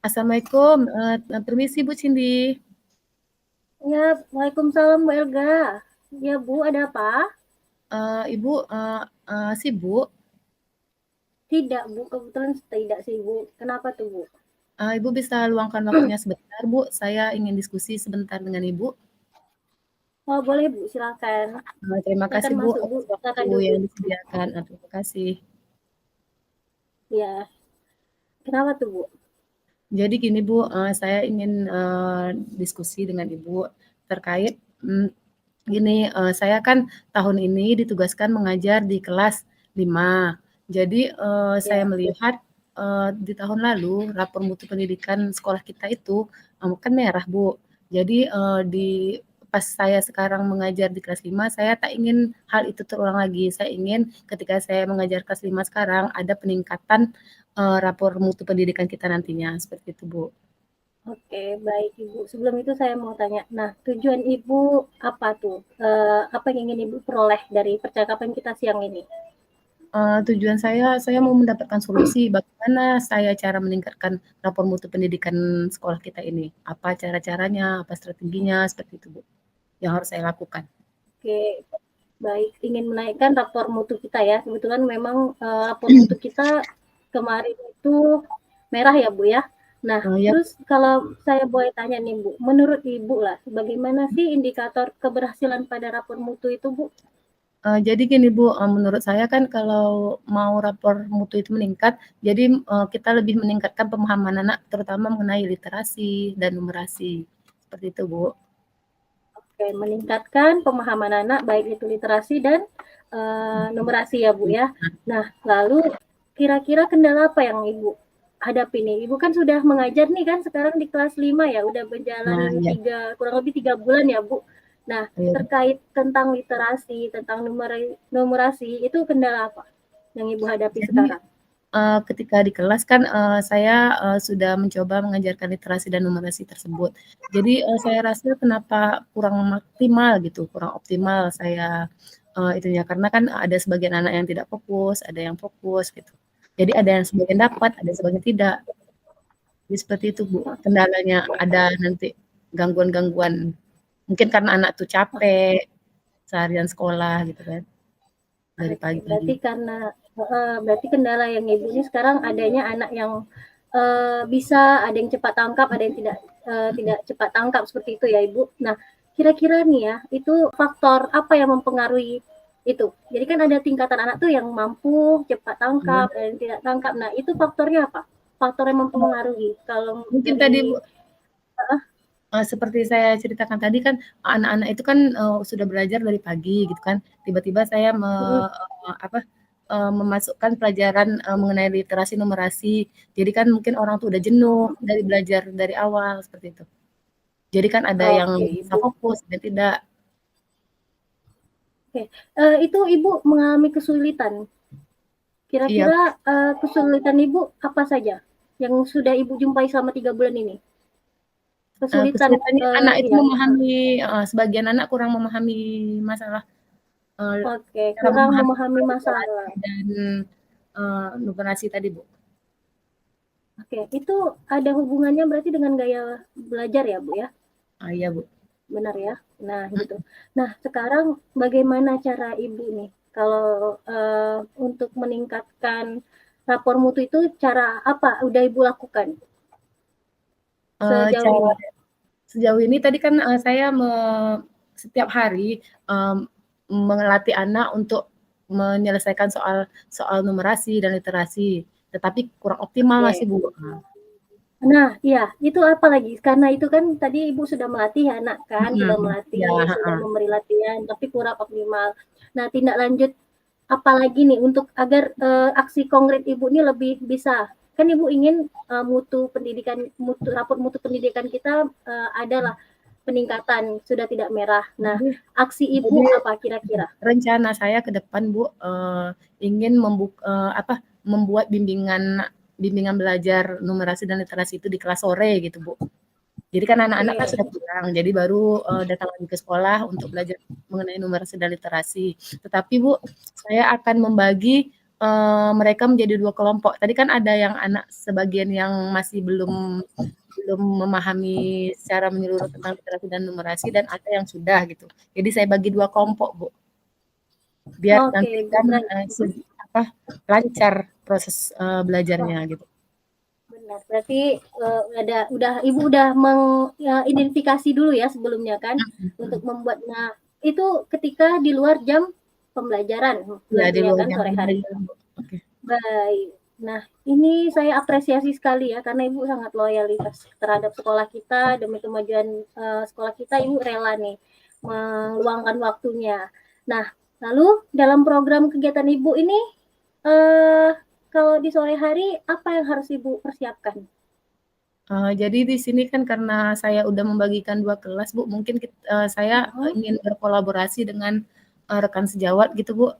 Assalamualaikum, permisi Bu Cindy. Ya, Waalaikumsalam Bu Elga. Ya Bu, ada apa? Ibu sibuk? Tidak Bu, kebetulan tidak sih Bu. Kenapa tuh Bu? Ibu bisa luangkan waktunya sebentar Bu, saya ingin diskusi sebentar dengan Ibu. Oh boleh Bu, silakan. Terima Silakan kasih Bu masuk Bu, atas waktu silakan yang duduk. disediakan. Terima kasih. Ya, kenapa tuh Bu? Jadi gini Bu, saya ingin diskusi dengan Ibu terkait gini, saya kan tahun ini ditugaskan mengajar di kelas 5. Jadi, saya Ya, melihat, di tahun lalu rapor mutu pendidikan sekolah kita itu, kan merah, Bu. Jadi, pas saya sekarang mengajar di kelas 5, saya tak ingin hal itu terulang lagi. Saya ingin ketika saya mengajar kelas 5 sekarang ada peningkatan, rapor mutu pendidikan kita nantinya, seperti itu, Bu. oke baik Ibu. Sebelum itu saya mau tanya, nah tujuan Ibu apa tuh? Apa yang ingin Ibu peroleh dari percakapan kita siang ini? Tujuan saya mau mendapatkan solusi bagaimana saya cara meningkatkan rapor mutu pendidikan sekolah kita ini. Apa cara-caranya, apa strateginya, seperti itu, Bu, yang harus saya lakukan. Oke, baik. Ingin menaikkan rapor mutu kita ya. Kebetulan memang rapor mutu kita kemarin itu merah ya Bu ya. Nah, Ya, terus kalau saya boleh tanya nih Bu, menurut Ibu lah, bagaimana sih indikator keberhasilan pada rapor mutu itu Bu? jadi gini, Bu, menurut saya kan kalau mau rapor mutu itu meningkat, jadi, kita lebih meningkatkan pemahaman anak terutama mengenai literasi dan numerasi, seperti itu, Bu. Oke, meningkatkan pemahaman anak baik itu literasi dan numerasi ya Bu ya. Nah, lalu kira-kira kendala apa yang Ibu hadapi nih? Ibu kan sudah mengajar nih kan sekarang di kelas 5 ya, udah berjalan Nah, ya, kurang lebih 3 bulan ya Bu. Nah, ya. terkait tentang literasi, tentang numerasi, itu kendala apa yang Ibu hadapi Jadi sekarang? ketika di kelas kan, saya, sudah mencoba mengajarkan literasi dan numerasi tersebut. Jadi, saya rasa kenapa kurang maksimal gitu, kurang optimal saya, itunya, karena kan ada sebagian anak yang tidak fokus, ada yang fokus gitu. Jadi ada yang sebagian dapat, ada yang sebagian tidak. Jadi seperti itu, Bu, kendalanya. Ada nanti gangguan-gangguan, mungkin karena anak tuh capek seharian sekolah gitu kan, dari Oke, pagi. berarti karena berarti kendala yang Ibu ini sekarang adanya anak yang bisa ada yang cepat tangkap, ada yang tidak cepat tangkap seperti itu ya Ibu. Nah, kira-kira nih ya, itu faktor apa yang mempengaruhi itu? Jadi kan ada tingkatan anak tuh yang mampu cepat tangkap, ada yang tidak tangkap. Nah, itu faktornya apa? Faktor yang mempengaruhi kalau Mungkin tadi, dari Bu, seperti saya ceritakan tadi kan, anak-anak itu kan, sudah belajar dari pagi gitu kan, tiba-tiba saya apa, memasukkan pelajaran, mengenai literasi numerasi. Jadi kan mungkin orang tuh udah jenuh dari belajar dari awal, seperti itu. Jadi kan ada yang Oke bisa Ibu. fokus, dan tidak. Oke, itu Ibu mengalami kesulitan. Iya, Kira-kira kesulitan Ibu apa saja yang sudah Ibu jumpai selama 3 bulan ini? Kesulitan kesulitannya anak itu ya. memahami sebagian anak kurang memahami masalah, Oke, cara kurang memahami memahami literasi masalah. dan, numerasi tadi, Bu. Oke, itu ada hubungannya berarti dengan gaya belajar ya, Bu ya? Iya, Bu. Benar ya? Nah, gitu. Nah, sekarang bagaimana cara Ibu nih kalau untuk meningkatkan rapor mutu itu cara apa udah Ibu lakukan sejauh Cara ini? sejauh ini tadi kan, saya setiap hari, melatih anak untuk menyelesaikan soal soal numerasi dan literasi, tetapi kurang optimal Oke. masih, Bu. Nah, iya, itu apa lagi? Karena itu kan tadi Ibu sudah melatih anak kan, sudah Iya, melatih, sudah heeh. memberi latihan, tapi kurang optimal. Nah, tindak lanjut apa lagi nih untuk agar aksi konkret Ibu ini lebih bisa? Kan Ibu ingin mutu pendidikan, rapor mutu pendidikan kita adalah peningkatan, sudah tidak merah. Nah, Jadi aksi Ibu jadi apa kira-kira? rencana saya ke depan, Bu, ingin apa, membuat bimbingan bimbingan belajar numerasi dan literasi itu di kelas sore gitu, Bu. Jadi kan anak-anak kan Oke, sudah pulang, jadi baru, datang lagi ke sekolah untuk belajar mengenai numerasi dan literasi. Tetapi Bu, saya akan membagi, mereka menjadi 2 kelompok. Tadi kan ada yang anak sebagian yang masih belum memahami secara menyeluruh tentang literasi dan numerasi dan ada yang sudah gitu. Jadi saya bagi 2 kelompok, Bu. Biar Oke, nanti Bu, kan, lancar proses, belajarnya gitu. benar. Berarti, Ibu udah identifikasi dulu ya sebelumnya kan, untuk membuat. Nah, itu ketika di luar jam pembelajaran Ya, di berarti ya luar kan, jam sore hari? pembelajaran, Bu. Oke. Baik. Nah, ini saya apresiasi sekali ya, karena Ibu sangat loyalitas terhadap sekolah kita, demi kemajuan sekolah kita, Ibu rela nih meluangkan waktunya. Nah, lalu dalam program kegiatan Ibu ini, eh, kalau di sore hari, apa yang harus Ibu persiapkan? Jadi di sini kan karena saya udah membagikan 2 kelas, Bu, mungkin saya ingin berkolaborasi dengan, rekan sejawat gitu, Bu.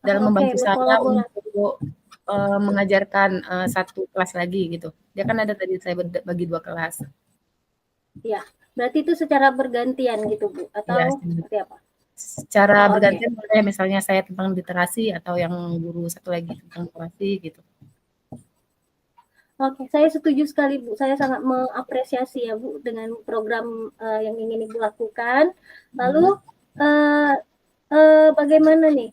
Dalam Oke, membantu saya berkolaborasi. untuk, mengajarkan, 1 kelas lagi gitu. Dia kan ada tadi saya bagi 2 kelas. Ya, berarti itu secara bergantian gitu, Bu, Iya, atau seperti apa? secara Oke. bergantian boleh misalnya saya tentang literasi atau yang guru satu lagi tentang literasi gitu. Oke, saya setuju sekali, Bu. Saya sangat mengapresiasi ya, Bu, dengan program yang ingin Ibu lakukan. Lalu, uh, bagaimana nih,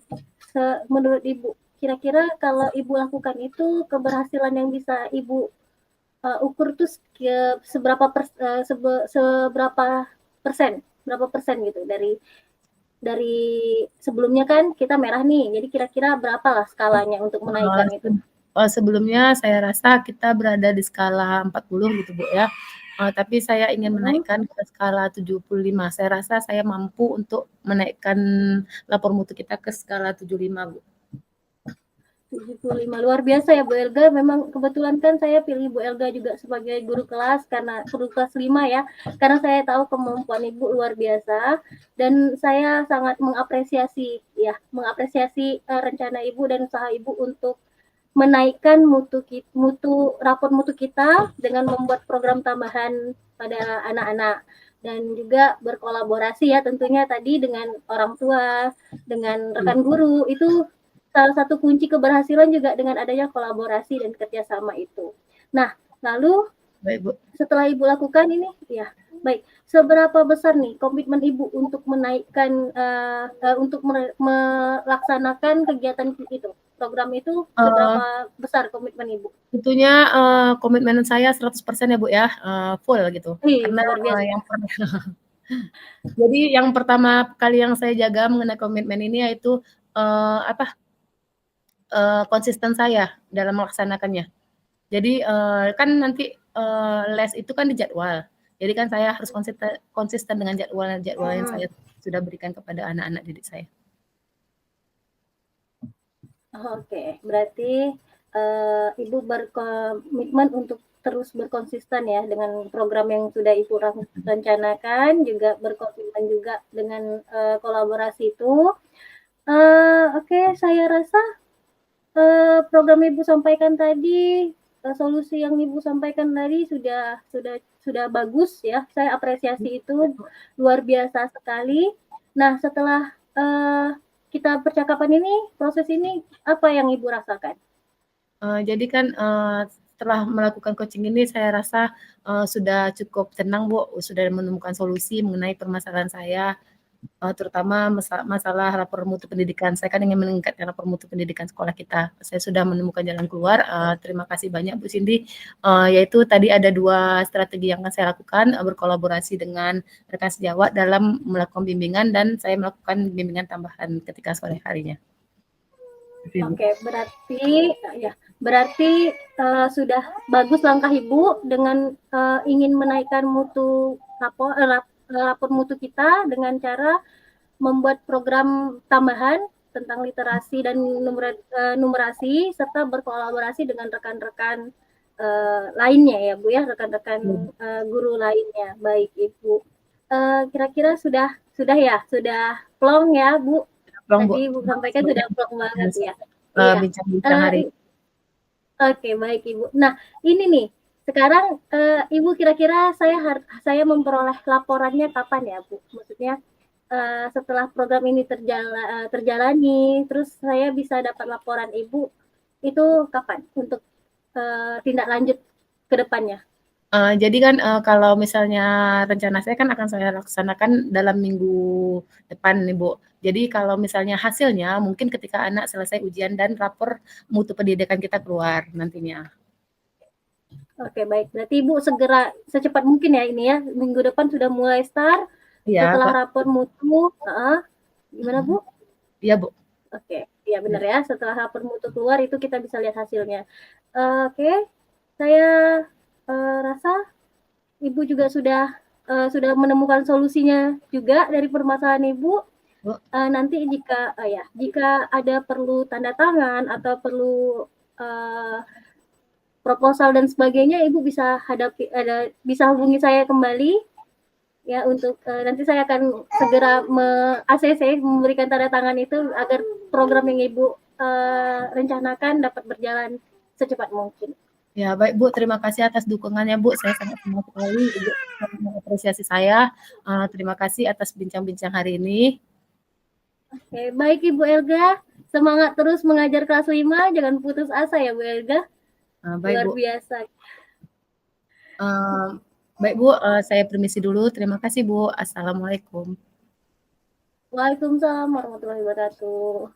menurut Ibu? Kira-kira kalau Ibu lakukan itu, keberhasilan yang bisa Ibu ukur tuh seberapa persen, berapa persen gitu dari sebelumnya kan kita merah nih, jadi kira-kira berapa lah skalanya untuk menaikkan itu? Sebelumnya saya rasa kita berada di skala 40 gitu, Bu, ya. Tapi saya ingin menaikkan ke skala 75. Saya rasa saya mampu untuk menaikkan lapor mutu kita ke skala 75, Bu. 75, luar biasa ya Bu Elga. Memang kebetulan kan saya pilih Bu Elga juga sebagai guru kelas, karena guru kelas 5 ya, karena saya tahu kemampuan Ibu luar biasa, dan saya sangat mengapresiasi rencana Ibu dan usaha Ibu untuk menaikkan rapor mutu kita dengan membuat program tambahan pada anak-anak, dan juga berkolaborasi ya tentunya tadi dengan orang tua, dengan rekan guru. Itu salah satu kunci keberhasilan juga dengan adanya kolaborasi dan kerjasama itu. Nah, lalu Baik, Bu. setelah Ibu lakukan ini, ya baik, seberapa besar nih komitmen Ibu untuk menaikkan untuk melaksanakan kegiatan itu, program itu, seberapa besar komitmen Ibu? Tentunya komitmen saya 100% ya, Bu, ya, full gitu. Karena Luar biasa. jadi yang pertama kali yang saya jaga mengenai komitmen ini yaitu konsisten saya dalam melaksanakannya. Jadi kan nanti les itu kan di jadwal. Jadi kan saya harus konsisten dengan jadwal yang saya sudah berikan kepada anak-anak didik saya. Oke, berarti Ibu berkomitmen untuk terus berkonsisten ya dengan program yang sudah Ibu rencanakan, juga berkomitmen juga dengan kolaborasi itu. Oke, saya rasa program Ibu sampaikan tadi, solusi yang Ibu sampaikan tadi sudah bagus ya. Saya apresiasi itu luar biasa sekali. Nah, setelah kita percakapan ini, proses ini, apa yang Ibu rasakan? Jadi kan setelah melakukan coaching ini saya rasa sudah cukup tenang, Bu, sudah menemukan solusi mengenai permasalahan saya, terutama masalah rapor mutu pendidikan. Saya kan ingin meningkatkan rapor mutu pendidikan sekolah kita. Saya sudah menemukan jalan keluar. Terima kasih banyak Bu Cindy. Yaitu tadi ada 2 strategi yang akan saya lakukan, berkolaborasi dengan rekan sejawat dalam melakukan bimbingan, dan saya melakukan bimbingan tambahan ketika sore harinya. Oke, berarti sudah bagus langkah Ibu dengan ingin menaikkan mutu rapor mutu kita dengan cara membuat program tambahan tentang literasi dan numerasi, serta berkolaborasi dengan rekan-rekan lainnya ya Bu ya, rekan-rekan guru lainnya. Baik Ibu, kira-kira sudah plong ya Bu? Tadi Ibu sampaikan sudah plong banget ya. Iya. Bincang-bincang hari. Oke, baik Ibu. Nah, ini nih, sekarang Ibu kira-kira saya memperoleh laporannya kapan ya Bu? Maksudnya setelah program ini terjalani, terus saya bisa dapat laporan Ibu, itu kapan untuk tindak lanjut ke depannya? Jadi kan, kalau misalnya rencana saya kan akan saya laksanakan dalam minggu depan nih, Bu. Jadi kalau misalnya hasilnya mungkin ketika anak selesai ujian dan rapor mutu pendidikan kita keluar nantinya. Oke, baik. Berarti Ibu segera secepat mungkin ya ini ya, minggu depan sudah mulai start, Iya, setelah Kak. rapor mutu gimana Bu? Iya, Bu. Oke, iya benar Ya. ya, setelah rapor mutu keluar itu kita bisa lihat hasilnya. Oke, saya, rasa Ibu juga sudah menemukan solusinya juga dari permasalahan Ibu. Bu. Nanti jika ada perlu tanda tangan atau perlu, eee, proposal dan sebagainya, Ibu bisa hubungi saya kembali ya untuk nanti saya akan segera ACC memberikan tanda tangan itu agar program yang Ibu rencanakan dapat berjalan secepat mungkin. Ya, baik, Bu, terima kasih atas dukungannya, Bu. Saya sangat senang sekali Ibu mengapresiasi saya. Terima kasih atas bincang-bincang hari ini. Oke, baik Ibu Elga, semangat terus mengajar kelas 5, jangan putus asa ya Bu Elga. Baik, Luar Bu. biasa. Baik, Bu, saya permisi dulu. Terima kasih, Bu. Assalamualaikum. Waalaikumsalam warahmatullahi wabarakatuh.